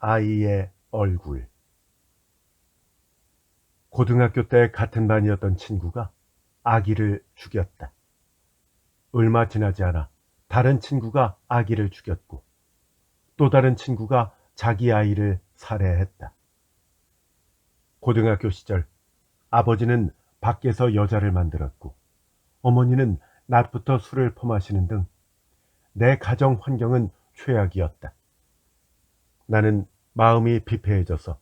아이의 얼굴. 고등학교 때 같은 반이었던 친구가 아기를 죽였다. 얼마 지나지 않아 다른 친구가 아기를 죽였고 또 다른 친구가 자기 아이를 살해했다. 고등학교 시절 아버지는 밖에서 여자를 만들었고 어머니는 낮부터 술을 퍼마시는 등 내 가정 환경은 최악이었다. 나는 마음이 피폐해져서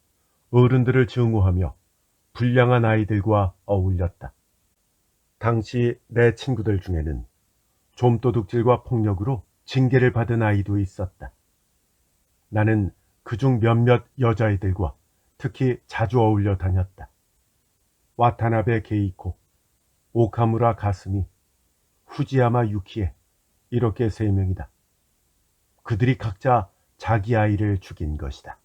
어른들을 증오하며 불량한 아이들과 어울렸다. 당시 내 친구들 중에는 좀도둑질과 폭력으로 징계를 받은 아이도 있었다. 나는 그중 몇몇 여자아이들과 특히 자주 어울려 다녔다. 와타나베 게이코, 오카무라 가스미, 후지야마 유키에 이렇게 3명이다. 그들이 각자 자기 아이를 죽인 것이다.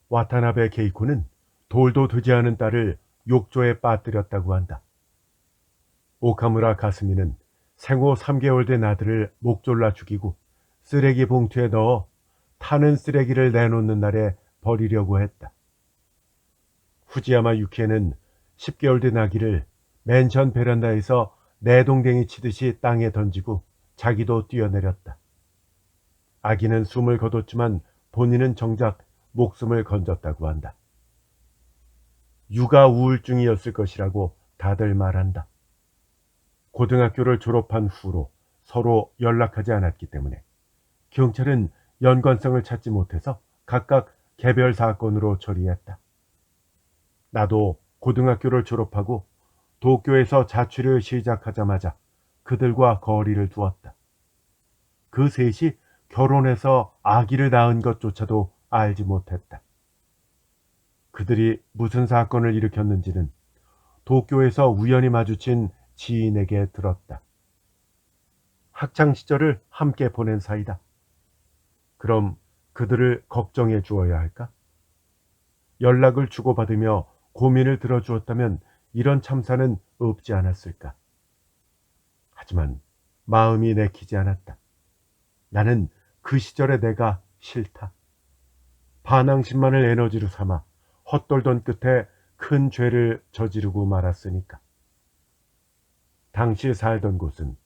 와타나베 게이코는 돌도 되지 않은 딸을 욕조에 빠뜨렸다고 한다. 오카무라 가스미는 생후 3개월 된 아들을 목졸라 죽이고 쓰레기 봉투에 넣어 타는 쓰레기를 내놓는 날에 버리려고 했다. 후지야마 유키에는 10개월 된 아기를 맨션 베란다에서 내동댕이 치듯이 땅에 던지고 자기도 뛰어내렸다. 아기는 숨을 거뒀지만 본인은 정작 목숨을 건졌다고 한다. 육아 우울증이었을 것이라고 다들 말한다. 고등학교를 졸업한 후로 서로 연락하지 않았기 때문에 경찰은 연관성을 찾지 못해서 각각 개별 사건으로 처리했다. 나도 고등학교를 졸업하고 도쿄에서 자취를 시작하자마자 그들과 거리를 두었다. 그 셋이 결혼해서 아기를 낳은 것조차도 알지 못했다. 그들이 무슨 사건을 일으켰는지는 도쿄에서 우연히 마주친 지인에게 들었다. 학창 시절을 함께 보낸 사이다. 그럼 그들을 걱정해 주어야 할까? 연락을 주고받으며 고민을 들어주었다면 이런 참사는 없지 않았을까? 하지만 마음이 내키지 않았다. 나는 그 시절의 내가 싫다. 반항심만을 에너지로 삼아 헛돌던 끝에 큰 죄를 저지르고 말았으니까. 당시 살던 곳은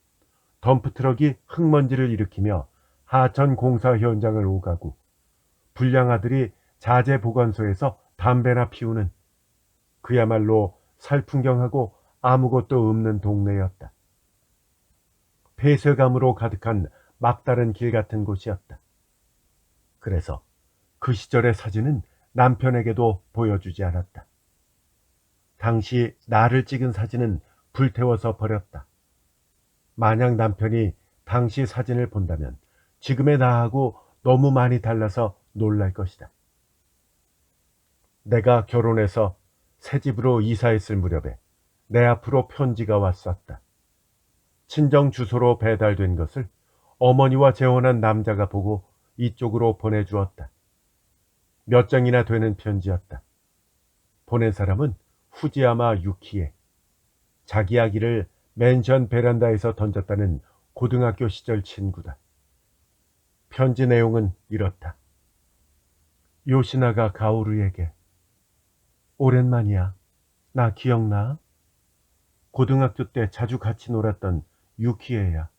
덤프트럭이 흙먼지를 일으키며 하천 공사 현장을 오가고 불량아들이 자재보관소에서 담배나 피우는 그야말로 살풍경하고 아무것도 없는 동네였다. 폐쇄감으로 가득한 막다른 길 같은 곳이었다. 그래서 그 시절의 사진은 남편에게도 보여주지 않았다. 당시 나를 찍은 사진은 불태워서 버렸다. 만약 남편이 당시 사진을 본다면 지금의 나하고 너무 많이 달라서 놀랄 것이다. 내가 결혼해서 새 집으로 이사했을 무렵에 내 앞으로 편지가 왔었다. 친정 주소로 배달된 것을 어머니와 재혼한 남자가 보고 이쪽으로 보내주었다. 몇 장이나 되는 편지였다. 보낸 사람은 후지야마 유키에, 자기 아기를 맨션 베란다에서 던졌다는 고등학교 시절 친구다. 편지 내용은 이렇다. 요시나가 가오루에게. 오랜만이야. 나 기억나? 고등학교 때 자주 같이 놀았던 유키에야.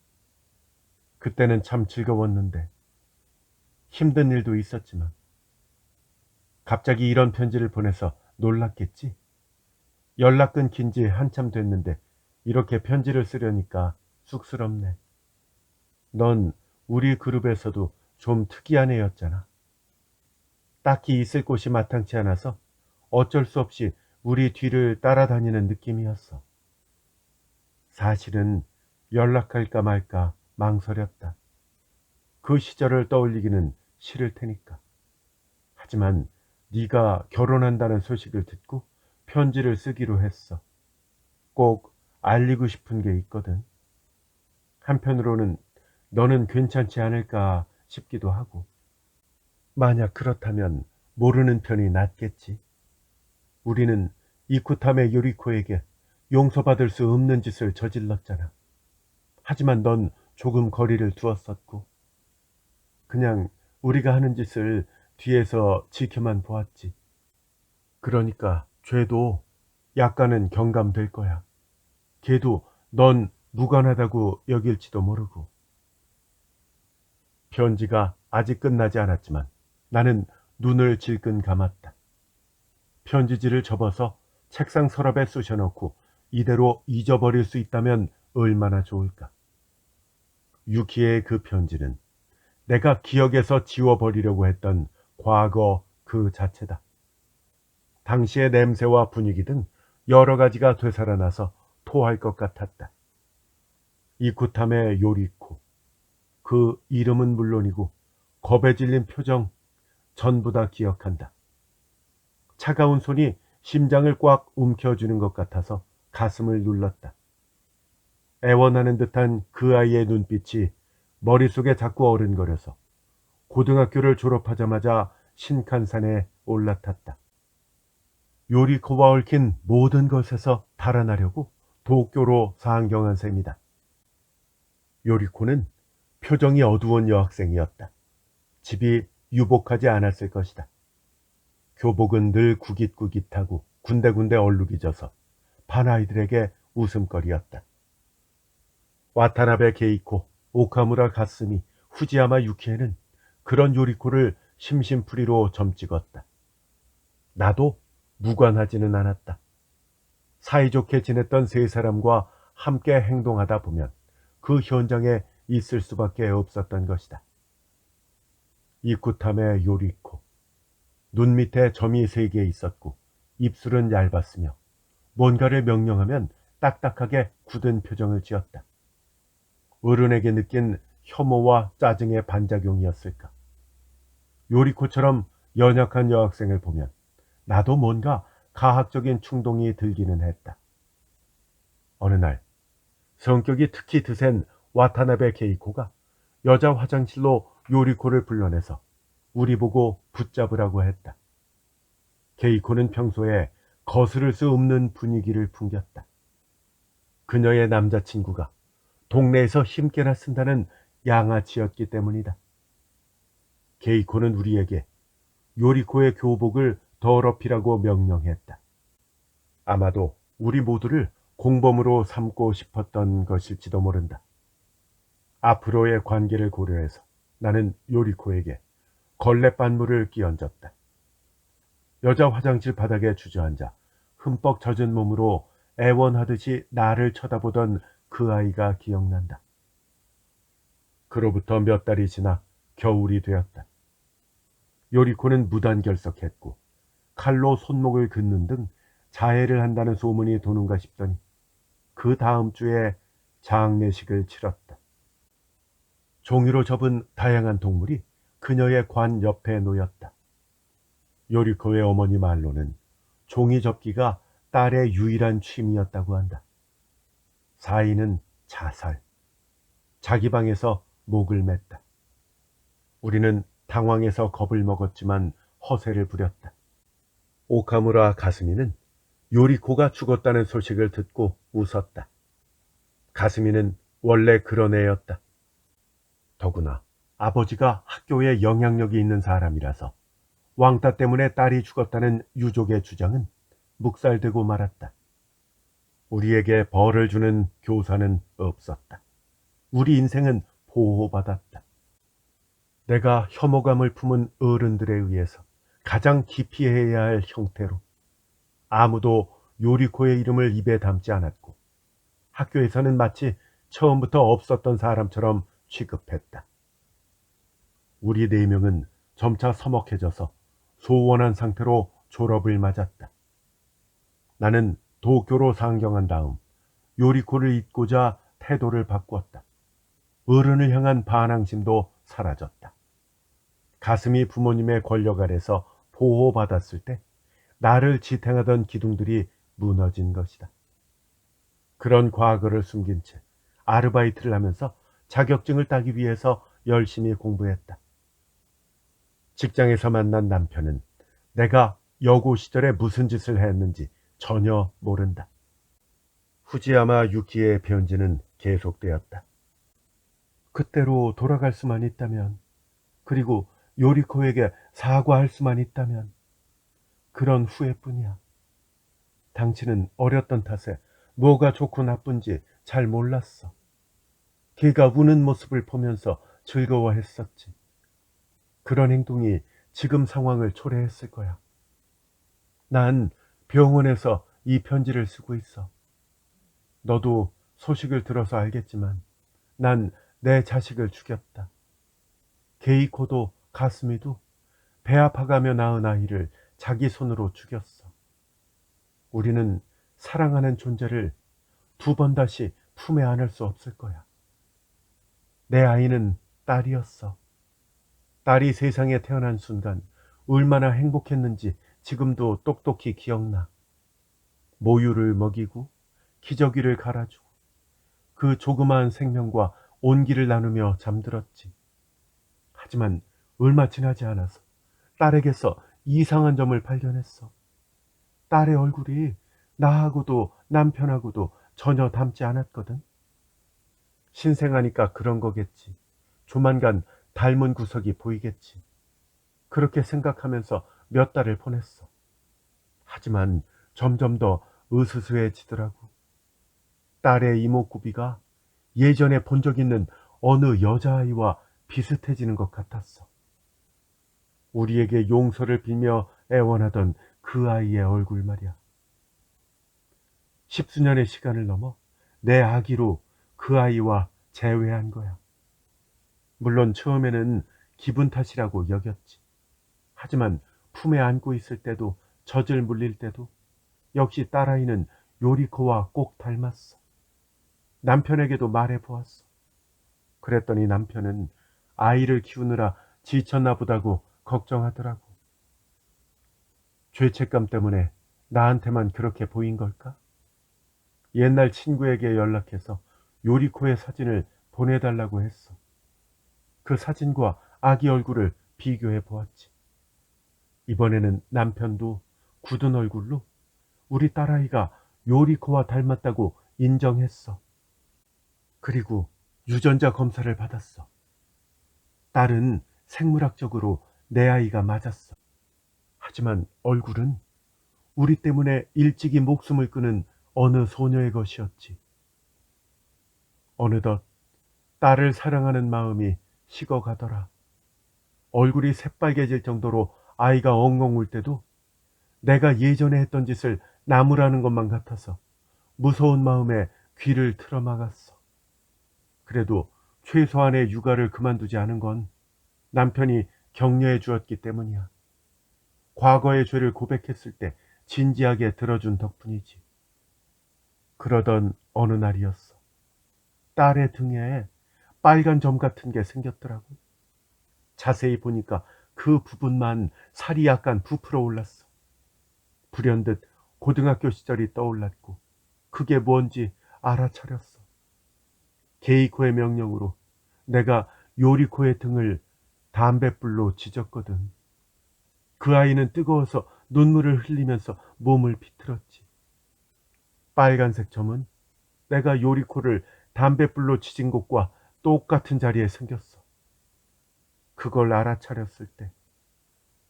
그때는 참 즐거웠는데 힘든 일도 있었지만 갑자기 이런 편지를 보내서 놀랐겠지? 연락 끊긴 지 한참 됐는데 이렇게 편지를 쓰려니까 쑥스럽네. 넌 우리 그룹에서도 좀 특이한 애였잖아. 딱히 있을 곳이 마땅치 않아서 어쩔 수 없이 우리 뒤를 따라다니는 느낌이었어. 사실은 연락할까 말까 망설였다. 그 시절을 떠올리기는 싫을 테니까. 하지만 네가 결혼한다는 소식을 듣고 편지를 쓰기로 했어. 꼭 알리고 싶은 게 있거든. 한편으로는 너는 괜찮지 않을까 싶기도 하고. 만약 그렇다면 모르는 편이 낫겠지. 우리는 이쿠타메 요리코에게 용서받을 수 없는 짓을 저질렀잖아. 하지만 넌 조금 거리를 두었었고 그냥 우리가 하는 짓을 뒤에서 지켜만 보았지. 그러니까 죄도 약간은 경감될 거야. 걔도 넌 무관하다고 여길지도 모르고. 편지가 아직 끝나지 않았지만 나는 눈을 질끈 감았다. 편지지를 접어서 책상 서랍에 쑤셔넣고 이대로 잊어버릴 수 있다면 얼마나 좋을까. 유키의 그 편지는 내가 기억에서 지워버리려고 했던 과거 그 자체다. 당시의 냄새와 분위기 등 여러 가지가 되살아나서 토할 것 같았다. 이쿠탐의 요리코, 그 이름은 물론이고 겁에 질린 표정 전부 다 기억한다. 차가운 손이 심장을 꽉 움켜쥐는 것 같아서 가슴을 눌렀다. 애원하는 듯한 그 아이의 눈빛이 머릿속에 자꾸 어른거려서 고등학교를 졸업하자마자 신칸산에 올라탔다. 요리코와 얽힌 모든 것에서 달아나려고 도쿄로 상경한 셈이다. 요리코는 표정이 어두운 여학생이었다. 집이 유복하지 않았을 것이다. 교복은 늘 구깃구깃하고 군데군데 얼룩이 져서 반아이들에게 웃음거리였다. 와타나베 게이코, 오카무라 가스미, 후지야마 유키에는 그런 요리코를 심심풀이로 점찍었다. 나도 무관하지는 않았다. 사이좋게 지냈던 세 사람과 함께 행동하다 보면 그 현장에 있을 수밖에 없었던 것이다. 이쿠탐의 요리코, 눈 밑에 점이 3개 있었고 입술은 얇았으며 뭔가를 명령하면 딱딱하게 굳은 표정을 지었다. 어른에게 느낀 혐오와 짜증의 반작용이었을까. 요리코처럼 연약한 여학생을 보면 나도 뭔가 가학적인 충동이 들기는 했다. 어느 날 성격이 특히 드센 와타나베 케이코가 여자 화장실로 요리코를 불러내서 우리 보고 붙잡으라고 했다. 케이코는 평소에 거스를 수 없는 분위기를 풍겼다. 그녀의 남자친구가 동네에서 힘께나 쓴다는 양아치였기 때문이다. 케이코는 우리에게 요리코의 교복을 더럽히라고 명령했다. 아마도 우리 모두를 공범으로 삼고 싶었던 것일지도 모른다. 앞으로의 관계를 고려해서 나는 요리코에게 걸레빤물을 끼얹었다. 여자 화장실 바닥에 주저앉아 흠뻑 젖은 몸으로 애원하듯이 나를 쳐다보던 그 아이가 기억난다. 그로부터 몇 달이 지나 겨울이 되었다. 요리코는 무단결석했고 칼로 손목을 긋는 등 자해를 한다는 소문이 도는가 싶더니 그 다음 주에 장례식을 치렀다. 종이로 접은 다양한 동물이 그녀의 관 옆에 놓였다. 요리코의 어머니 말로는 종이 접기가 딸의 유일한 취미였다고 한다. 사인은 자살, 자기 방에서 목을 맸다. 우리는 당황해서 겁을 먹었지만 허세를 부렸다. 오카무라 가스미는 요리코가 죽었다는 소식을 듣고 웃었다. 가스미는 원래 그런 애였다. 더구나 아버지가 학교에 영향력이 있는 사람이라서 왕따 때문에 딸이 죽었다는 유족의 주장은 묵살되고 말았다. 우리에게 벌을 주는 교사는 없었다. 우리 인생은 보호받았다. 내가 혐오감을 품은 어른들에 의해서 가장 기피해야 할 형태로 아무도 요리코의 이름을 입에 담지 않았고 학교에서는 마치 처음부터 없었던 사람처럼 취급했다. 우리 4명은 점차 서먹해져서 소원한 상태로 졸업을 맞았다. 나는 도쿄로 상경한 다음 요리코를 잊고자 태도를 바꾸었다. 어른을 향한 반항심도 사라졌다. 가슴이 부모님의 권력 아래서 보호받았을 때 나를 지탱하던 기둥들이 무너진 것이다. 그런 과거를 숨긴 채 아르바이트를 하면서 자격증을 따기 위해서 열심히 공부했다. 직장에서 만난 남편은 내가 여고 시절에 무슨 짓을 했는지 전혀 모른다. 후지야마 유키의 편지는 계속되었다. 그때로 돌아갈 수만 있다면, 그리고 요리코에게 사과할 수만 있다면 그런 후회뿐이야. 당신은 어렸던 탓에 뭐가 좋고 나쁜지 잘 몰랐어. 걔가 우는 모습을 보면서 즐거워했었지. 그런 행동이 지금 상황을 초래했을 거야. 난 병원에서 이 편지를 쓰고 있어. 너도 소식을 들어서 알겠지만 난 내 자식을 죽였다. 게이코도 가스미도 배 아파가며 낳은 아이를 자기 손으로 죽였어. 우리는 사랑하는 존재를 두 번 다시 품에 안을 수 없을 거야. 내 아이는 딸이었어. 딸이 세상에 태어난 순간 얼마나 행복했는지 지금도 똑똑히 기억나. 모유를 먹이고 기저귀를 갈아주고 그 조그마한 생명과 온기를 나누며 잠들었지. 하지만 얼마 지나지 않아서 딸에게서 이상한 점을 발견했어. 딸의 얼굴이 나하고도 남편하고도 전혀 닮지 않았거든. 신생아니까 그런 거겠지. 조만간 닮은 구석이 보이겠지. 그렇게 생각하면서 몇 달을 보냈어. 하지만 점점 더 으스스해지더라고. 딸의 이목구비가 예전에 본 적 있는 어느 여자아이와 비슷해지는 것 같았어. 우리에게 용서를 빌며 애원하던 그 아이의 얼굴 말이야. 십수년의 시간을 넘어 내 아기로 그 아이와 재회한 거야. 물론 처음에는 기분 탓이라고 여겼지. 하지만 품에 안고 있을 때도 젖을 물릴 때도 역시 딸아이는 요리코와 꼭 닮았어. 남편에게도 말해보았어. 그랬더니 남편은 아이를 키우느라 지쳤나 보다고 걱정하더라고. 죄책감 때문에 나한테만 그렇게 보인 걸까? 옛날 친구에게 연락해서 요리코의 사진을 보내달라고 했어. 그 사진과 아기 얼굴을 비교해 보았지. 이번에는 남편도 굳은 얼굴로 우리 딸아이가 요리코와 닮았다고 인정했어. 그리고 유전자 검사를 받았어. 딸은 생물학적으로 내 아이가 맞았어. 하지만 얼굴은 우리 때문에 일찍이 목숨을 끊은 어느 소녀의 것이었지. 어느덧 딸을 사랑하는 마음이 식어가더라. 얼굴이 새빨개질 정도로 아이가 엉엉 울 때도 내가 예전에 했던 짓을 나무라는 것만 같아서 무서운 마음에 귀를 틀어막았어. 그래도 최소한의 육아를 그만두지 않은 건 남편이 격려해 주었기 때문이야. 과거의 죄를 고백했을 때 진지하게 들어준 덕분이지. 그러던 어느 날이었어. 딸의 등에 빨간 점 같은 게 생겼더라고. 자세히 보니까 그 부분만 살이 약간 부풀어 올랐어. 불현듯 고등학교 시절이 떠올랐고 그게 뭔지 알아차렸어. 게이코의 명령으로 내가 요리코의 등을 담뱃불로 지졌거든. 그 아이는 뜨거워서 눈물을 흘리면서 몸을 비틀었지. 빨간색 점은 내가 요리코를 담뱃불로 지진 곳과 똑같은 자리에 생겼어. 그걸 알아차렸을 때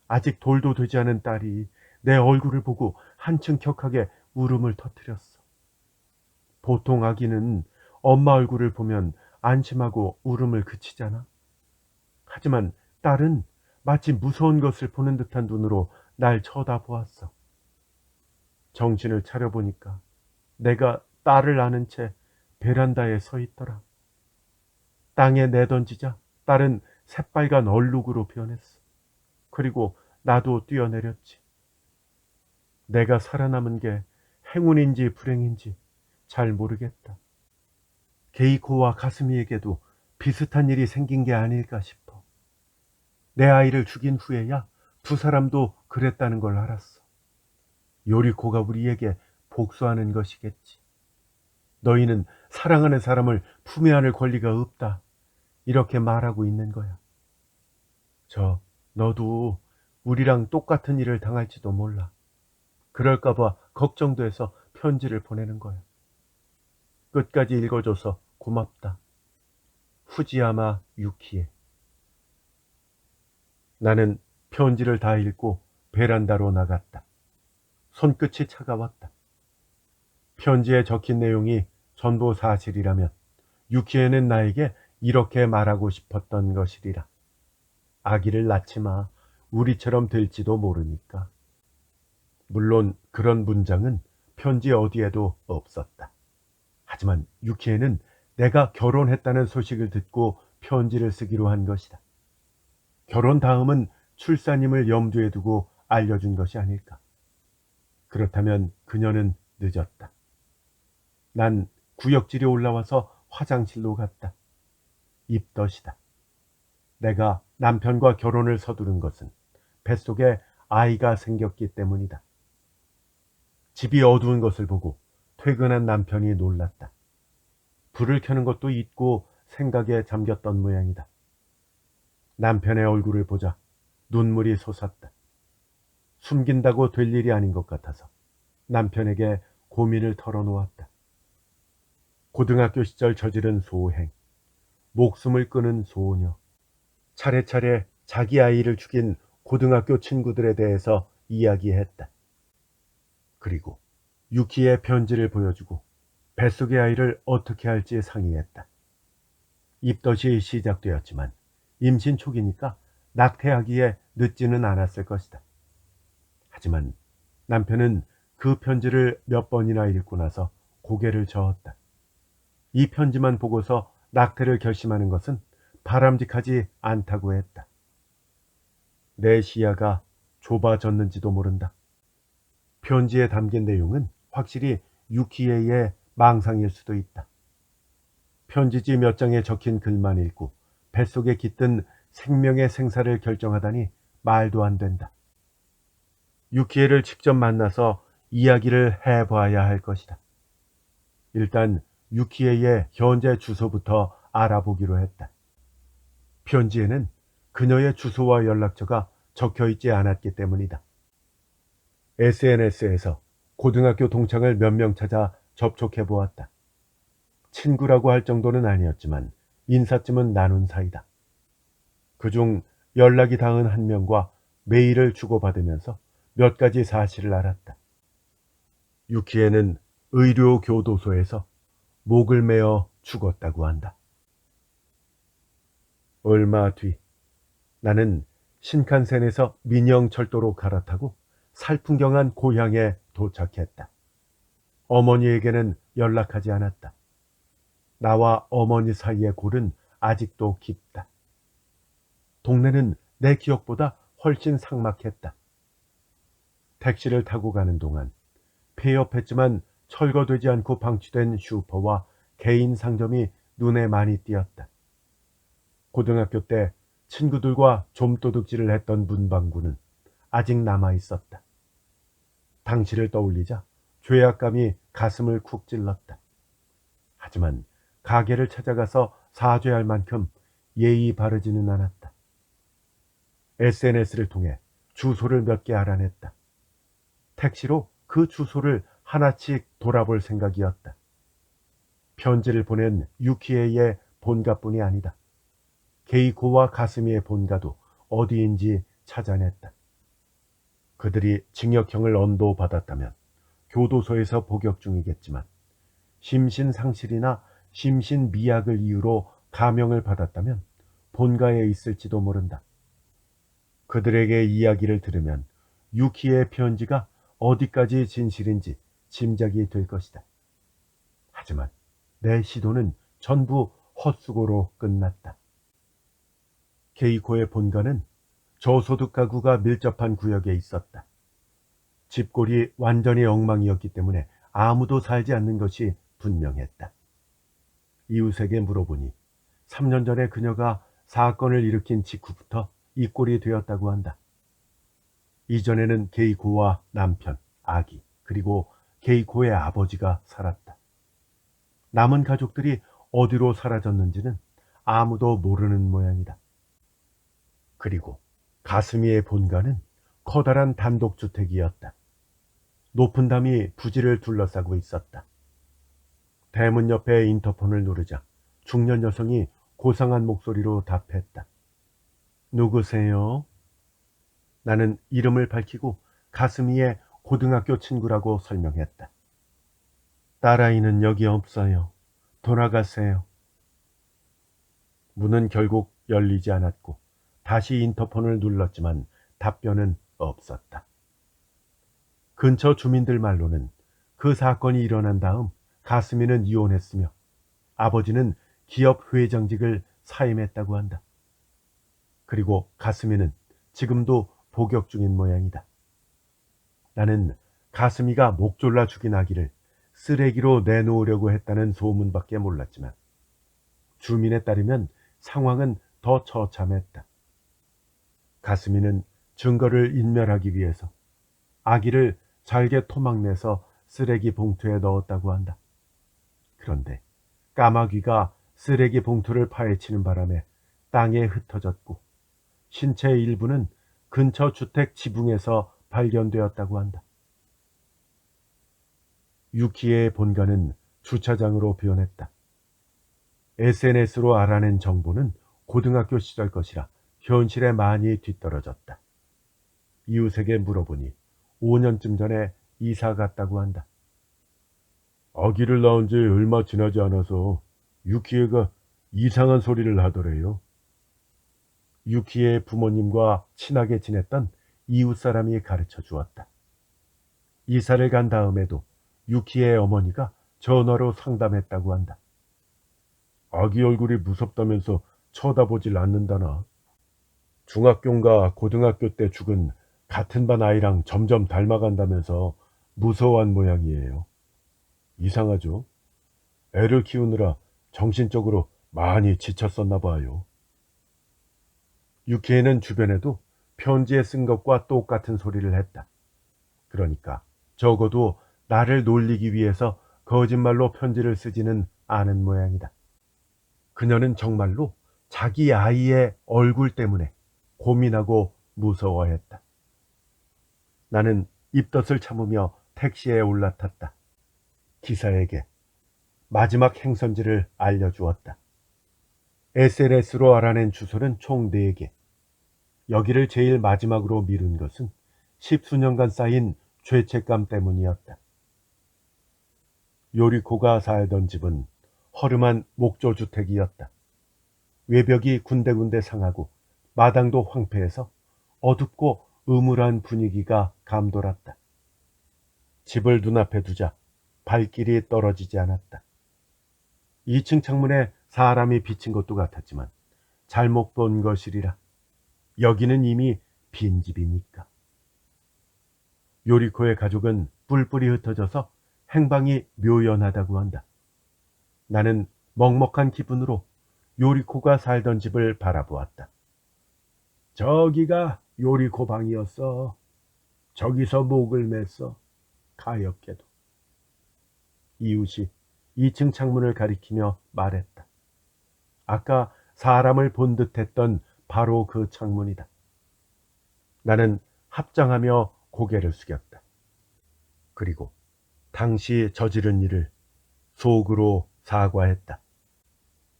아직 돌도 되지 않은 딸이 내 얼굴을 보고 한층 격하게 울음을 터뜨렸어. 보통 아기는 엄마 얼굴을 보면 안심하고 울음을 그치잖아. 하지만 딸은 마치 무서운 것을 보는 듯한 눈으로 날 쳐다보았어. 정신을 차려보니까 내가 딸을 안은 채 베란다에 서 있더라. 땅에 내던지자 딸은 새빨간 얼룩으로 변했어. 그리고 나도 뛰어내렸지. 내가 살아남은 게 행운인지 불행인지 잘 모르겠다. 게이코와 가스미에게도 비슷한 일이 생긴 게 아닐까 싶어. 내 아이를 죽인 후에야 두 사람도 그랬다는 걸 알았어. 요리코가 우리에게 복수하는 것이겠지. 너희는 사랑하는 사람을 품에 안을 권리가 없다. 이렇게 말하고 있는 거야. 너도 우리랑 똑같은 일을 당할지도 몰라. 그럴까봐 걱정도 해서 편지를 보내는 거야. 끝까지 읽어줘서 고맙다. 후지야마 유키에. 나는 편지를 다 읽고 베란다로 나갔다. 손끝이 차가웠다. 편지에 적힌 내용이 전부 사실이라면 유키에는 나에게 이렇게 말하고 싶었던 것이리라. 아기를 낳지 마. 우리처럼 될지도 모르니까. 물론 그런 문장은 편지 어디에도 없었다. 하지만 유키에는 내가 결혼했다는 소식을 듣고 편지를 쓰기로 한 것이다. 결혼 다음은 출산임을 염두에 두고 알려준 것이 아닐까. 그렇다면 그녀는 늦었다. 난 구역질이 올라와서 화장실로 갔다. 입덧이다. 내가 남편과 결혼을 서두른 것은 뱃속에 아이가 생겼기 때문이다. 집이 어두운 것을 보고 퇴근한 남편이 놀랐다. 불을 켜는 것도 잊고 생각에 잠겼던 모양이다. 남편의 얼굴을 보자 눈물이 솟았다. 숨긴다고 될 일이 아닌 것 같아서 남편에게 고민을 털어놓았다. 고등학교 시절 저지른 소행, 목숨을 끊은 소녀, 차례차례 자기 아이를 죽인 고등학교 친구들에 대해서 이야기했다. 그리고 유키의 편지를 보여주고 뱃속의 아이를 어떻게 할지 상의했다. 입덧이 시작되었지만 임신 초기니까 낙태하기에 늦지는 않았을 것이다. 하지만 남편은 그 편지를 몇 번이나 읽고 나서 고개를 저었다. 이 편지만 보고서 낙태를 결심하는 것은 바람직하지 않다고 했다. 내 시야가 좁아졌는지도 모른다. 편지에 담긴 내용은 확실히 유키에의 망상일 수도 있다. 편지지 몇 장에 적힌 글만 읽고 뱃속에 깃든 생명의 생사를 결정하다니 말도 안 된다. 유키에를 직접 만나서 이야기를 해봐야 할 것이다. 일단 유키에의 현재 주소부터 알아보기로 했다. 편지에는 그녀의 주소와 연락처가 적혀 있지 않았기 때문이다. SNS에서 고등학교 동창을 몇 명 찾아 접촉해 보았다. 친구라고 할 정도는 아니었지만 인사쯤은 나눈 사이다. 그중 연락이 닿은 한 명과 메일을 주고받으면서 몇 가지 사실을 알았다. 유키에는 의료교도소에서 목을 메어 죽었다고 한다. 얼마 뒤 나는 신칸센에서 민영철도로 갈아타고 살풍경한 고향에 도착했다. 어머니에게는 연락하지 않았다. 나와 어머니 사이의 골은 아직도 깊다. 동네는 내 기억보다 훨씬 삭막했다. 택시를 타고 가는 동안 폐업했지만 철거되지 않고 방치된 슈퍼와 개인 상점이 눈에 많이 띄었다. 고등학교 때 친구들과 좀도둑질을 했던 문방구는 아직 남아 있었다. 당시를 떠올리자 죄악감이 가슴을 쿡 찔렀다. 하지만 가게를 찾아가서 사죄할 만큼 예의 바르지는 않았다. SNS를 통해 주소를 몇 개 알아냈다. 택시로 그 주소를 하나씩 돌아볼 생각이었다. 편지를 보낸 유키에의 본가뿐이 아니다. 게이코와 가스미의 본가도 어디인지 찾아냈다. 그들이 징역형을 언도받았다면 교도소에서 복역 중이겠지만 심신상실이나 심신미약을 이유로 감형을 받았다면 본가에 있을지도 모른다. 그들에게 이야기를 들으면 유키의 편지가 어디까지 진실인지 짐작이 될 것이다. 하지만 내 시도는 전부 헛수고로 끝났다. 케이코의 본가는 저소득 가구가 밀접한 구역에 있었다. 집골이 완전히 엉망이었기 때문에 아무도 살지 않는 것이 분명했다. 이웃에게 물어보니 3년 전에 그녀가 사건을 일으킨 직후부터 이 꼴이 되었다고 한다. 이전에는 게이코와 남편, 아기, 그리고 게이코의 아버지가 살았다. 남은 가족들이 어디로 사라졌는지는 아무도 모르는 모양이다. 그리고 가스미의 본가는 커다란 단독주택이었다. 높은 담이 부지를 둘러싸고 있었다. 대문 옆에 인터폰을 누르자 중년 여성이 고상한 목소리로 답했다. 누구세요? 나는 이름을 밝히고 가슴 위에 고등학교 친구라고 설명했다. 딸아이는 여기 없어요. 돌아가세요. 문은 결국 열리지 않았고 다시 인터폰을 눌렀지만 답변은 없었다. 근처 주민들 말로는 그 사건이 일어난 다음 가스미는 이혼했으며 아버지는 기업 회장직을 사임했다고 한다. 그리고 가스미는 지금도 복역 중인 모양이다. 나는 가스미가 목 졸라 죽인 아기를 쓰레기로 내놓으려고 했다는 소문밖에 몰랐지만 주민에 따르면 상황은 더 처참했다. 가스미는 증거를 인멸하기 위해서 아기를 잘게 토막내서 쓰레기 봉투에 넣었다고 한다. 그런데 까마귀가 쓰레기 봉투를 파헤치는 바람에 땅에 흩어졌고 신체 일부는 근처 주택 지붕에서 발견되었다고 한다. 유키의 본가는 주차장으로 변했다. SNS로 알아낸 정보는 고등학교 시절 것이라 현실에 많이 뒤떨어졌다. 이웃에게 물어보니 5년쯤 전에 이사 갔다고 한다. 아기를 낳은 지 얼마 지나지 않아서 유키에가 이상한 소리를 하더래요. 유키의 부모님과 친하게 지냈던 이웃 사람이 가르쳐 주었다. 이사를 간 다음에도 유키의 어머니가 전화로 상담했다고 한다. 아기 얼굴이 무섭다면서 쳐다보질 않는다나. 중학교인가 고등학교 때 죽은 같은 반 아이랑 점점 닮아간다면서 무서워한 모양이에요. 이상하죠? 애를 키우느라 정신적으로 많이 지쳤었나 봐요. 유키에는 주변에도 편지에 쓴 것과 똑같은 소리를 했다. 그러니까 적어도 나를 놀리기 위해서 거짓말로 편지를 쓰지는 않은 모양이다. 그녀는 정말로 자기 아이의 얼굴 때문에 고민하고 무서워했다. 나는 입덧을 참으며 택시에 올라탔다. 기사에게 마지막 행선지를 알려주었다. SNS로 알아낸 주소는 총 4개. 여기를 제일 마지막으로 미룬 것은 10수년간 쌓인 죄책감 때문이었다. 요리코가 살던 집은 허름한 목조주택이었다. 외벽이 군데군데 상하고 마당도 황폐해서 어둡고 음울한 분위기가 감돌았다. 집을 눈앞에 두자 발길이 떨어지지 않았다. 2층 창문에 사람이 비친 것도 같았지만 잘못 본 것이리라. 여기는 이미 빈집이니까. 요리코의 가족은 뿔뿔이 흩어져서 행방이 묘연하다고 한다. 나는 먹먹한 기분으로 요리코가 살던 집을 바라보았다. 저기가 요리코 방이었어. 저기서 목을 맸어. 가엾게도. 이웃이 2층 창문을 가리키며 말했다. 아까 사람을 본 듯했던 바로 그 창문이다. 나는 합장하며 고개를 숙였다. 그리고 당시 저지른 일을 속으로 사과했다.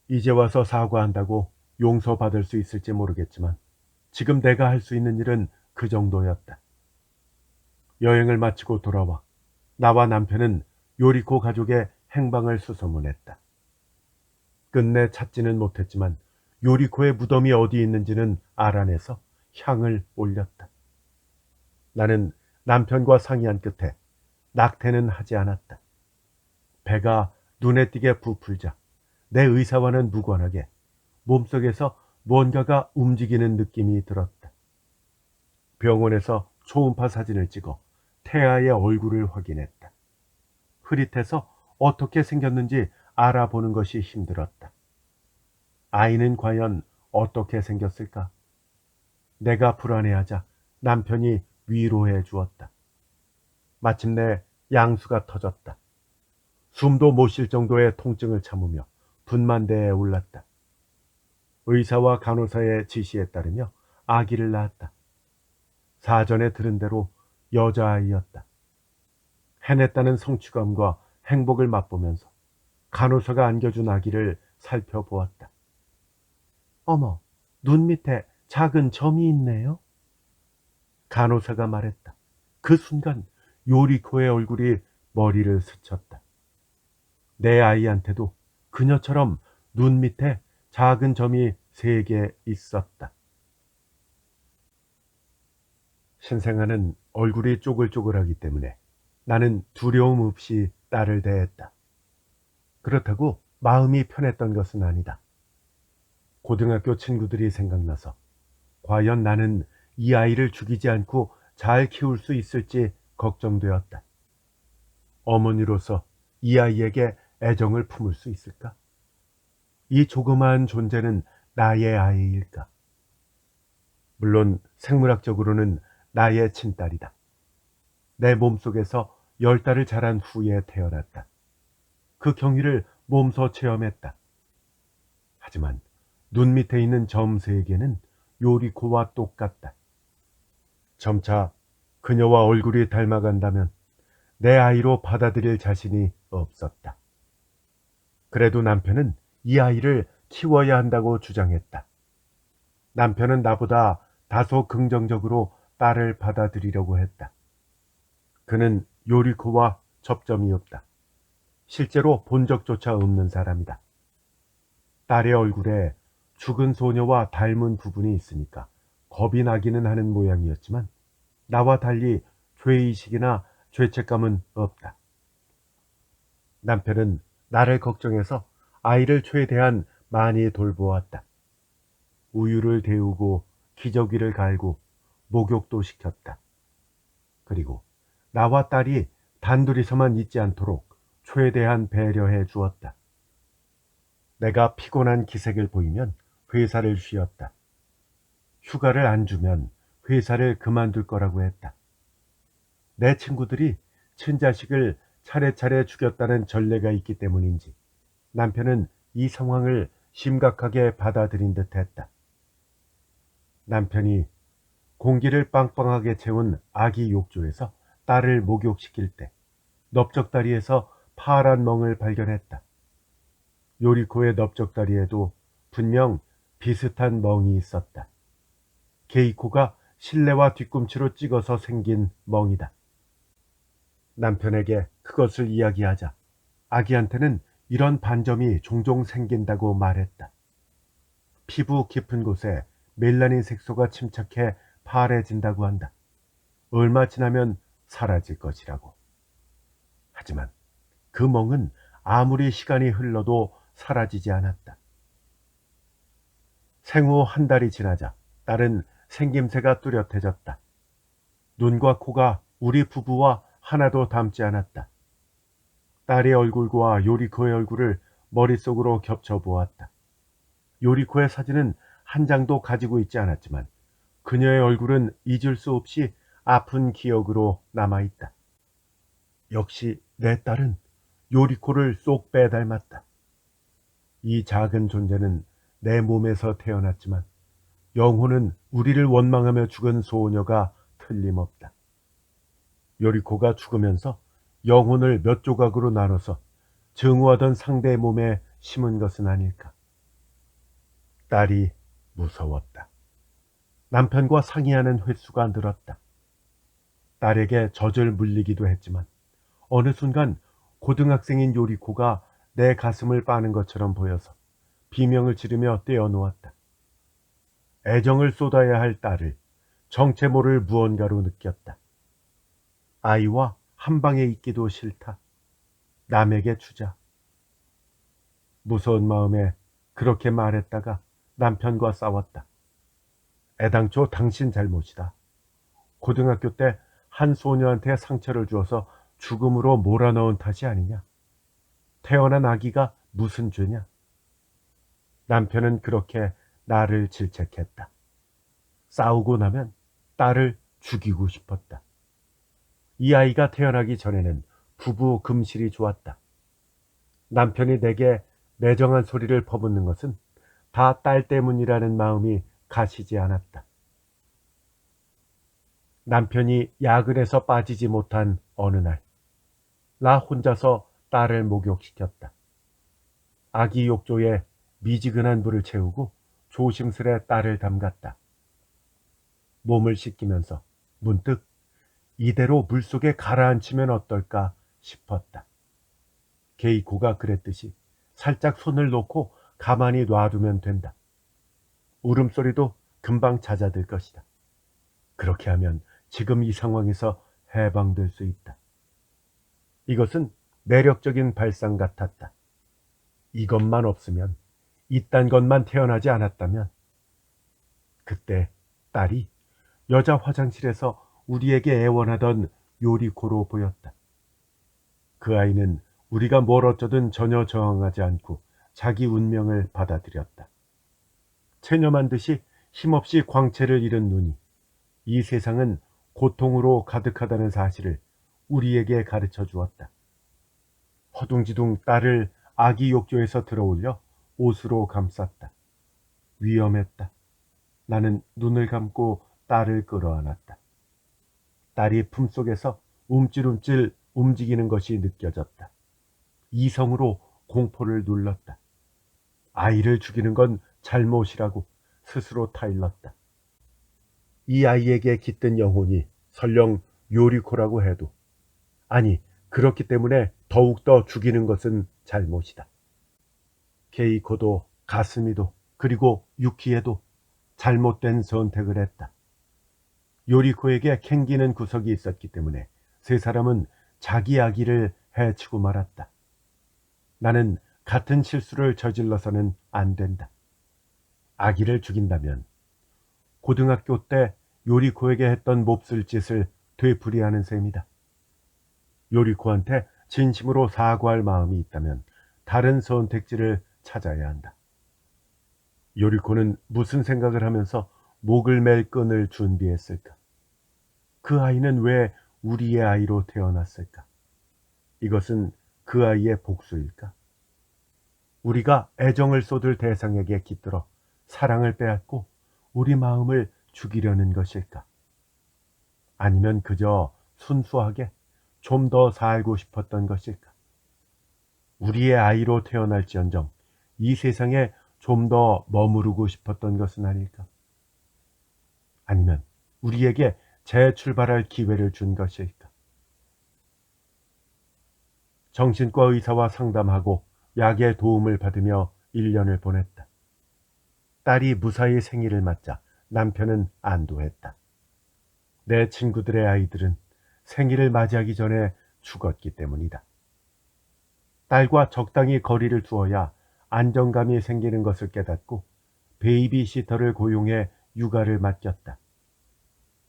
이제 와서 사과한다고 용서받을 수 있을지 모르겠지만 지금 내가 할 수 있는 일은 그 정도였다. 여행을 마치고 돌아와 나와 남편은 요리코 가족의 행방을 수소문했다. 끝내 찾지는 못했지만 요리코의 무덤이 어디 있는지는 알아내서 향을 올렸다. 나는 남편과 상의한 끝에 낙태는 하지 않았다. 배가 눈에 띄게 부풀자 내 의사와는 무관하게 몸속에서 뭔가가 움직이는 느낌이 들었다. 병원에서 초음파 사진을 찍어 태아의 얼굴을 확인했다. 흐릿해서 어떻게 생겼는지 알아보는 것이 힘들었다. 아이는 과연 어떻게 생겼을까? 내가 불안해하자 남편이 위로해 주었다. 마침내 양수가 터졌다. 숨도 못 쉴 정도의 통증을 참으며 분만대에 올랐다. 의사와 간호사의 지시에 따르며 아기를 낳았다. 사전에 들은 대로 여자아이였다. 해냈다는 성취감과 행복을 맛보면서 간호사가 안겨준 아기를 살펴보았다. 어머, 눈 밑에 작은 점이 있네요. 간호사가 말했다. 그 순간 요리코의 얼굴이 머리를 스쳤다. 내 아이한테도 그녀처럼 눈 밑에 작은 점이 3개 있었다. 신생아는 얼굴이 쪼글쪼글하기 때문에 나는 두려움 없이 딸을 대했다. 그렇다고 마음이 편했던 것은 아니다. 고등학교 친구들이 생각나서 과연 나는 이 아이를 죽이지 않고 잘 키울 수 있을지 걱정되었다. 어머니로서 이 아이에게 애정을 품을 수 있을까? 이 조그마한 존재는 나의 아이일까? 물론 생물학적으로는 나의 친딸이다. 내 몸속에서 10달을 자란 후에 태어났다. 그 경위를 몸소 체험했다. 하지만 눈 밑에 있는 점 3개는 요리코와 똑같다. 점차 그녀와 얼굴이 닮아간다면 내 아이로 받아들일 자신이 없었다. 그래도 남편은 이 아이를 키워야 한다고 주장했다. 남편은 나보다 다소 긍정적으로 딸을 받아들이려고 했다. 그는 요리코와 접점이 없다. 실제로 본 적조차 없는 사람이다. 딸의 얼굴에 죽은 소녀와 닮은 부분이 있으니까 겁이 나기는 하는 모양이었지만 나와 달리 죄의식이나 죄책감은 없다. 남편은 나를 걱정해서 아이를 최대한 많이 돌보았다. 우유를 데우고 기저귀를 갈고 목욕도 시켰다. 그리고 나와 딸이 단둘이서만 있지 않도록 최대한 배려해 주었다. 내가 피곤한 기색을 보이면 회사를 쉬었다. 휴가를 안 주면 회사를 그만둘 거라고 했다. 내 친구들이 친자식을 차례차례 죽였다는 전례가 있기 때문인지 남편은 이 상황을 심각하게 받아들인 듯 했다. 남편이 공기를 빵빵하게 채운 아기 욕조에서 딸을 목욕시킬 때 넓적다리에서 파란 멍을 발견했다. 요리코의 넓적다리에도 분명 비슷한 멍이 있었다. 게이코가 실내와 뒤꿈치로 찍어서 생긴 멍이다. 남편에게 그것을 이야기하자 아기한테는 이런 반점이 종종 생긴다고 말했다. 피부 깊은 곳에 멜라닌 색소가 침착해 파래진다고 한다. 얼마 지나면 사라질 것이라고. 하지만 그 멍은 아무리 시간이 흘러도 사라지지 않았다. 생후 1달이 지나자 딸은 생김새가 뚜렷해졌다. 눈과 코가 우리 부부와 하나도 닮지 않았다. 딸의 얼굴과 요리코의 얼굴을 머릿속으로 겹쳐보았다. 요리코의 사진은 한 장도 가지고 있지 않았지만 그녀의 얼굴은 잊을 수 없이 아픈 기억으로 남아있다. 역시 내 딸은 요리코를 쏙 빼닮았다. 이 작은 존재는 내 몸에서 태어났지만 영혼은 우리를 원망하며 죽은 소녀가 틀림없다. 요리코가 죽으면서 영혼을 몇 조각으로 나눠서 증오하던 상대의 몸에 심은 것은 아닐까. 딸이 무서웠다. 남편과 상의하는 횟수가 늘었다. 딸에게 젖을 물리기도 했지만 어느 순간 고등학생인 요리코가 내 가슴을 빠는 것처럼 보여서 비명을 지르며 떼어놓았다. 애정을 쏟아야 할 딸을 정체 모를 무언가로 느꼈다. 아이와 한 방에 있기도 싫다. 남에게 주자. 무서운 마음에 그렇게 말했다가 남편과 싸웠다. 애당초 당신 잘못이다. 고등학교 때 한 소녀한테 상처를 주어서 죽음으로 몰아넣은 탓이 아니냐. 태어난 아기가 무슨 죄냐. 남편은 그렇게 나를 질책했다. 싸우고 나면 딸을 죽이고 싶었다. 이 아이가 태어나기 전에는 부부 금실이 좋았다. 남편이 내게 매정한 소리를 퍼붓는 것은 다 딸 때문이라는 마음이 가시지 않았다. 남편이 야근에서 빠지지 못한 어느 날, 나 혼자서 딸을 목욕시켰다. 아기 욕조에 미지근한 물을 채우고 조심스레 딸을 담갔다. 몸을 씻기면서 문득 이대로 물속에 가라앉히면 어떨까 싶었다. 게이코가 그랬듯이 살짝 손을 놓고 가만히 놔두면 된다. 울음소리도 금방 잦아들 것이다. 그렇게 하면 지금 이 상황에서 해방될 수 있다. 이것은 매력적인 발상 같았다. 이것만 없으면, 이딴 것만 태어나지 않았다면, 그때 딸이 여자 화장실에서 우리에게 애원하던 요리코로 보였다. 그 아이는 우리가 뭘 어쩌든 전혀 저항하지 않고 자기 운명을 받아들였다. 체념한 듯이 힘없이 광채를 잃은 눈이 이 세상은 고통으로 가득하다는 사실을 우리에게 가르쳐 주었다. 허둥지둥 딸을 아기 욕조에서 들어올려 옷으로 감쌌다. 위험했다. 나는 눈을 감고 딸을 끌어안았다. 딸이 품속에서 움찔움찔 움직이는 것이 느껴졌다. 이성으로 공포를 눌렀다. 아이를 죽이는 건 잘못이라고 스스로 타일렀다. 이 아이에게 깃든 영혼이 설령 요리코라고 해도, 아니, 그렇기 때문에 더욱더 죽이는 것은 잘못이다. 케이코도 가스미도 그리고 유키에도 잘못된 선택을 했다. 요리코에게 캥기는 구석이 있었기 때문에 세 사람은 자기 아기를 해치고 말았다. 나는 같은 실수를 저질러서는 안 된다. 아기를 죽인다면 고등학교 때 요리코에게 했던 몹쓸 짓을 되풀이하는 셈이다. 요리코한테 진심으로 사과할 마음이 있다면 다른 선택지를 찾아야 한다. 요리코는 무슨 생각을 하면서 목을 맬 끈을 준비했을까? 그 아이는 왜 우리의 아이로 태어났을까? 이것은 그 아이의 복수일까? 우리가 애정을 쏟을 대상에게 깃들어 사랑을 빼앗고 우리 마음을 죽이려는 것일까? 아니면 그저 순수하게 좀 더 살고 싶었던 것일까? 우리의 아이로 태어날지언정 이 세상에 좀 더 머무르고 싶었던 것은 아닐까? 아니면 우리에게 재출발할 기회를 준 것일까? 정신과 의사와 상담하고 약의 도움을 받으며 1년을 보냈다. 딸이 무사히 생일을 맞자 남편은 안도했다. 내 친구들의 아이들은 생일을 맞이하기 전에 죽었기 때문이다. 딸과 적당히 거리를 두어야 안정감이 생기는 것을 깨닫고 베이비시터를 고용해 육아를 맡겼다.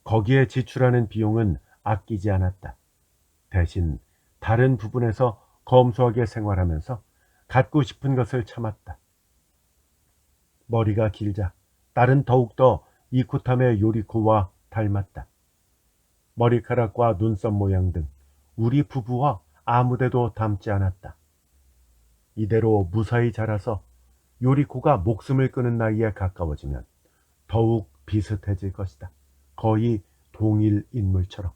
거기에 지출하는 비용은 아끼지 않았다. 대신 다른 부분에서 검소하게 생활하면서 갖고 싶은 것을 참았다. 머리가 길자 딸은 더욱더 이쿠탐의 요리코와 닮았다. 머리카락과 눈썹 모양 등 우리 부부와 아무데도 닮지 않았다. 이대로 무사히 자라서 요리코가 목숨을 끊은 나이에 가까워지면 더욱 비슷해질 것이다. 거의 동일 인물처럼.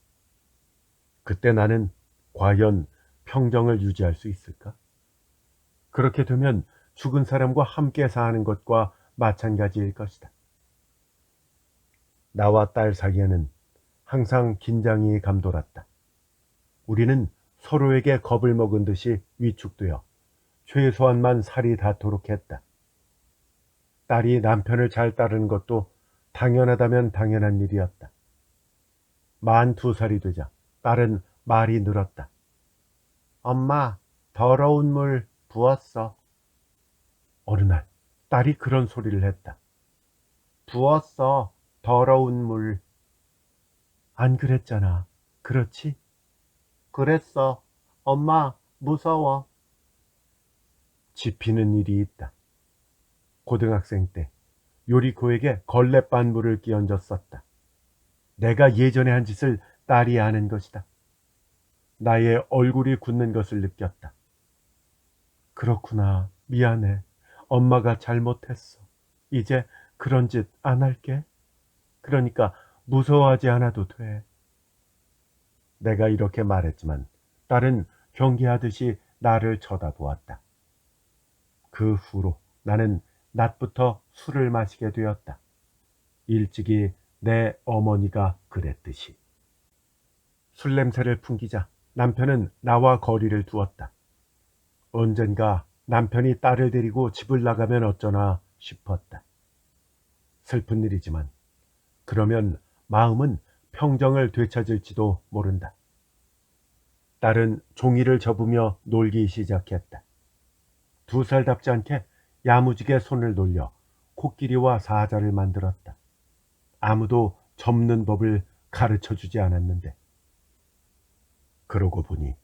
그때 나는 과연 평정을 유지할 수 있을까? 그렇게 되면 죽은 사람과 함께 사는 것과 마찬가지일 것이다. 나와 딸 사이에는 항상 긴장이 감돌았다. 우리는 서로에게 겁을 먹은 듯이 위축되어 최소한만 살이 닿도록 했다. 딸이 남편을 잘 따르는 것도 당연하다면 당연한 일이었다. 42살이 되자 딸은 말이 늘었다. 엄마, 더러운 물 부었어. 어느 날 딸이 그런 소리를 했다. 부었어, 더러운 물. 안 그랬잖아. 그렇지? 그랬어. 엄마, 무서워. 지피는 일이 있다. 고등학생 때 요리코에게 걸레빤물을 끼얹었었다. 내가 예전에 한 짓을 딸이 아는 것이다. 나의 얼굴이 굳는 것을 느꼈다. 그렇구나. 미안해. 엄마가 잘못했어. 이제 그런 짓 안 할게. 그러니까 무서워하지 않아도 돼. 내가 이렇게 말했지만 딸은 경계하듯이 나를 쳐다보았다. 그 후로 나는 낮부터 술을 마시게 되었다. 일찍이 내 어머니가 그랬듯이. 술 냄새를 풍기자 남편은 나와 거리를 두었다. 언젠가 남편이 딸을 데리고 집을 나가면 어쩌나 싶었다. 슬픈 일이지만 그러면 마음은 평정을 되찾을지도 모른다. 딸은 종이를 접으며 놀기 시작했다. 2살답지 않게 야무지게 손을 놀려 코끼리와 사자를 만들었다. 아무도 접는 법을 가르쳐주지 않았는데. 그러고 보니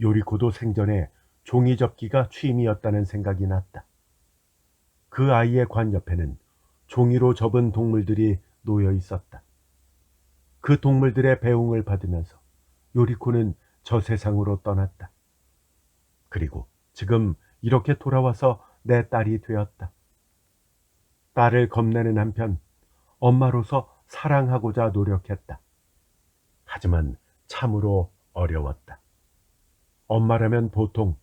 요리코도 생전에 종이 접기가 취미였다는 생각이 났다. 그 아이의 관 옆에는 종이로 접은 동물들이 놓여 있었다. 그 동물들의 배웅을 받으면서 요리코는 저 세상으로 떠났다. 그리고 지금 이렇게 돌아와서 내 딸이 되었다. 딸을 겁내는 한편 엄마로서 사랑하고자 노력했다. 하지만 참으로 어려웠다. 엄마라면 보통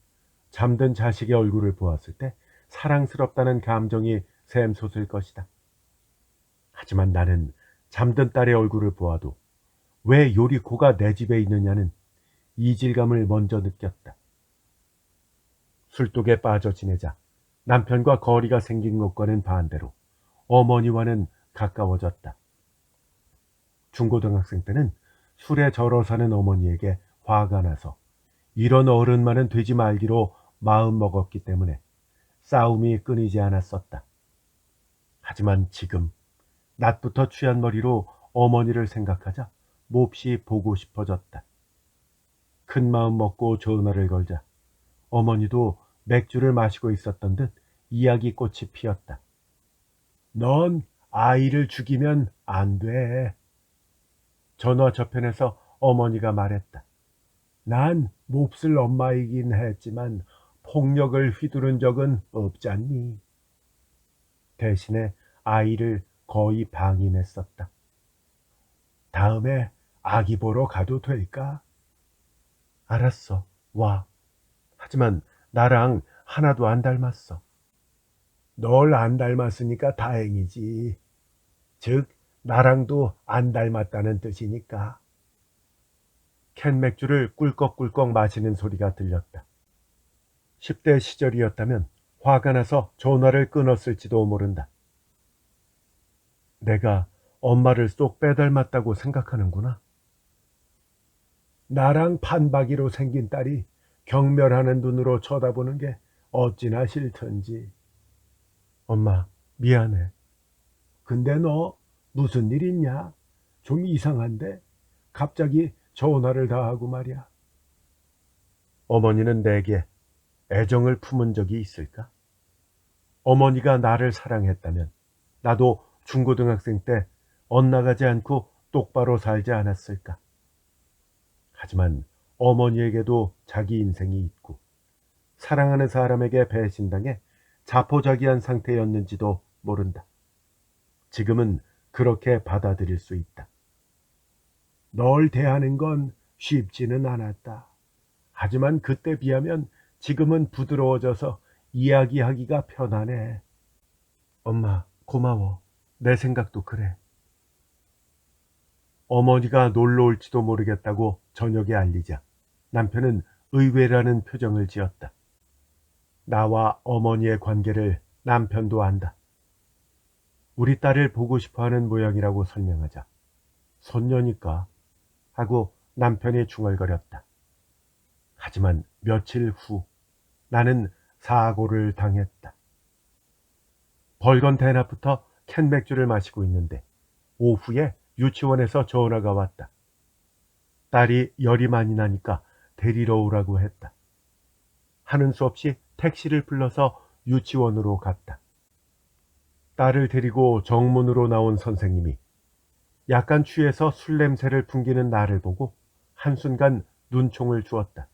잠든 자식의 얼굴을 보았을 때 사랑스럽다는 감정이 샘솟을 것이다. 하지만 나는 잠든 딸의 얼굴을 보아도 왜 요리코가 내 집에 있느냐는 이질감을 먼저 느꼈다. 술독에 빠져 지내자 남편과 거리가 생긴 것과는 반대로 어머니와는 가까워졌다. 중고등학생 때는 술에 절어 사는 어머니에게 화가 나서 이런 어른만은 되지 말기로 마음 먹었기 때문에 싸움이 끊이지 않았었다. 하지만 지금 낮부터 취한 머리로 어머니를 생각하자 몹시 보고 싶어졌다. 큰 마음 먹고 전화를 걸자 어머니도 맥주를 마시고 있었던 듯 이야기꽃이 피었다. 넌 아이를 죽이면 안 돼. 전화 저편에서 어머니가 말했다. 난 몹쓸 엄마이긴 했지만 폭력을 휘두른 적은 없잖니. 대신에 아이를 거의 방임했었다. 다음에 아기 보러 가도 될까? 알았어, 와. 하지만 나랑 하나도 안 닮았어. 널 안 닮았으니까 다행이지. 즉, 나랑도 안 닮았다는 뜻이니까. 캔 맥주를 꿀꺽꿀꺽 마시는 소리가 들렸다. 10대 시절이었다면 화가 나서 전화를 끊었을지도 모른다. 내가 엄마를 쏙 빼닮았다고 생각하는구나. 나랑 판박이로 생긴 딸이 경멸하는 눈으로 쳐다보는 게 어찌나 싫던지. 엄마, 미안해. 근데 너 무슨 일 있냐? 좀 이상한데? 갑자기 전화를 다 하고 말이야. 어머니는 내게 애정을 품은 적이 있을까? 어머니가 나를 사랑했다면 나도 중고등학생 때 엇나가지 않고 똑바로 살지 않았을까? 하지만 어머니에게도 자기 인생이 있고 사랑하는 사람에게 배신당해 자포자기한 상태였는지도 모른다. 지금은 그렇게 받아들일 수 있다. 널 대하는 건 쉽지는 않았다. 하지만 그때 비하면 지금은 부드러워져서 이야기하기가 편하네. 엄마, 고마워. 내 생각도 그래. 어머니가 놀러 올지도 모르겠다고 저녁에 알리자 남편은 의외라는 표정을 지었다. 나와 어머니의 관계를 남편도 안다. 우리 딸을 보고 싶어하는 모양이라고 설명하자 손녀니까 하고 남편이 중얼거렸다. 하지만 며칠 후 나는 사고를 당했다. 벌건 대낮부터 캔맥주를 마시고 있는데 오후에 유치원에서 전화가 왔다. 딸이 열이 많이 나니까 데리러 오라고 했다. 하는 수 없이 택시를 불러서 유치원으로 갔다. 딸을 데리고 정문으로 나온 선생님이 약간 취해서 술 냄새를 풍기는 나를 보고 한순간 눈총을 주었다.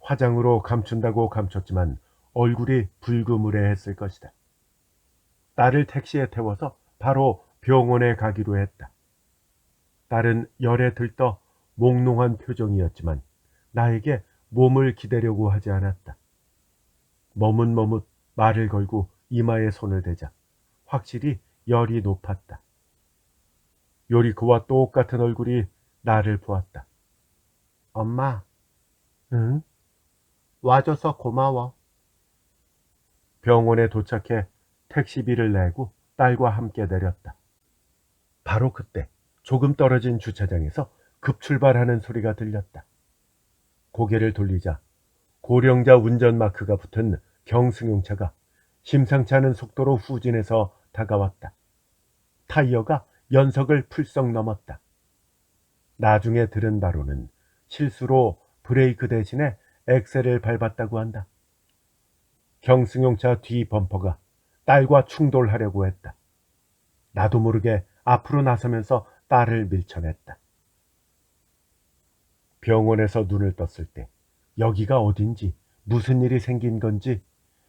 화장으로 감춘다고 감췄지만 얼굴이 불그무레했을 것이다. 딸을 택시에 태워서 바로 병원에 가기로 했다. 딸은 열에 들떠 몽롱한 표정이었지만 나에게 몸을 기대려고 하지 않았다. 머뭇머뭇 말을 걸고 이마에 손을 대자 확실히 열이 높았다. 요리코와 똑같은 얼굴이 나를 보았다. 엄마, 응? 와줘서 고마워. 병원에 도착해 택시비를 내고 딸과 함께 내렸다. 바로 그때 조금 떨어진 주차장에서 급출발하는 소리가 들렸다. 고개를 돌리자 고령자 운전 마크가 붙은 경승용차가 심상치 않은 속도로 후진해서 다가왔다. 타이어가 연석을 풀썩 넘었다. 나중에 들은 바로는 실수로 브레이크 대신에 엑셀을 밟았다고 한다. 경승용차 뒤 범퍼가 딸과 충돌하려고 했다. 나도 모르게 앞으로 나서면서 딸을 밀쳐냈다. 병원에서 눈을 떴을 때 여기가 어딘지 무슨 일이 생긴 건지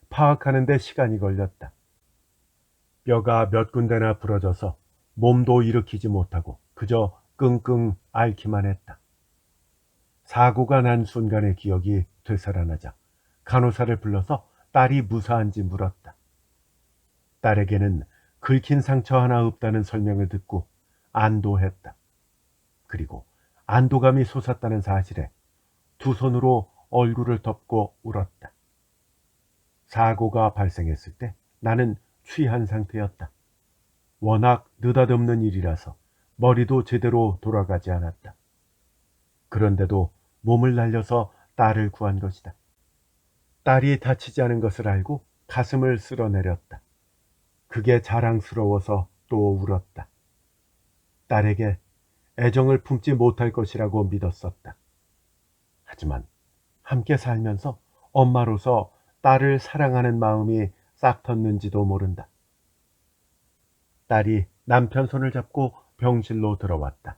파악하는 데 시간이 걸렸다. 뼈가 몇 군데나 부러져서 몸도 일으키지 못하고 그저 끙끙 앓기만 했다. 사고가 난 순간의 기억이 되살아나자 간호사를 불러서 딸이 무사한지 물었다. 딸에게는 긁힌 상처 하나 없다는 설명을 듣고 안도했다. 그리고 안도감이 솟았다는 사실에 두 손으로 얼굴을 덮고 울었다. 사고가 발생했을 때 나는 취한 상태였다. 워낙 느닷없는 일이라서 머리도 제대로 돌아가지 않았다. 그런데도 몸을 날려서 딸을 구한 것이다. 딸이 다치지 않은 것을 알고 가슴을 쓸어내렸다. 그게 자랑스러워서 또 울었다. 딸에게 애정을 품지 못할 것이라고 믿었었다. 하지만 함께 살면서 엄마로서 딸을 사랑하는 마음이 싹텄는지도 모른다. 딸이 남편 손을 잡고 병실로 들어왔다.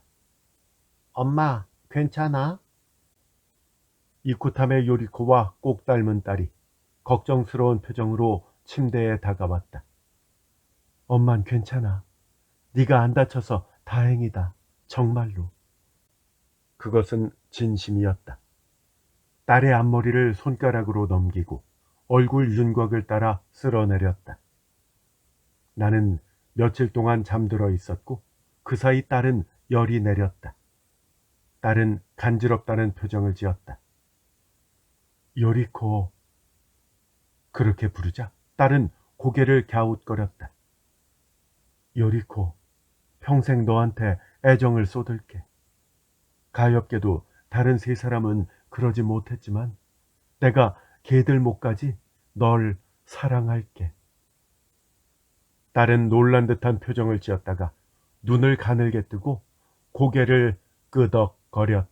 엄마, 괜찮아? 이쿠타메 요리코와 꼭 닮은 딸이 걱정스러운 표정으로 침대에 다가왔다. 엄만 괜찮아. 네가 안 다쳐서 다행이다. 정말로. 그것은 진심이었다. 딸의 앞머리를 손가락으로 넘기고 얼굴 윤곽을 따라 쓸어내렸다. 나는 며칠 동안 잠들어 있었고 그 사이 딸은 열이 내렸다. 딸은 간지럽다는 표정을 지었다. 요리코. 그렇게 부르자 딸은 고개를 갸웃거렸다. 요리코, 평생 너한테 애정을 쏟을게. 가엾게도 다른 세 사람은 그러지 못했지만 내가 걔들 목까지 널 사랑할게. 딸은 놀란 듯한 표정을 지었다가 눈을 가늘게 뜨고 고개를 끄덕거렸다.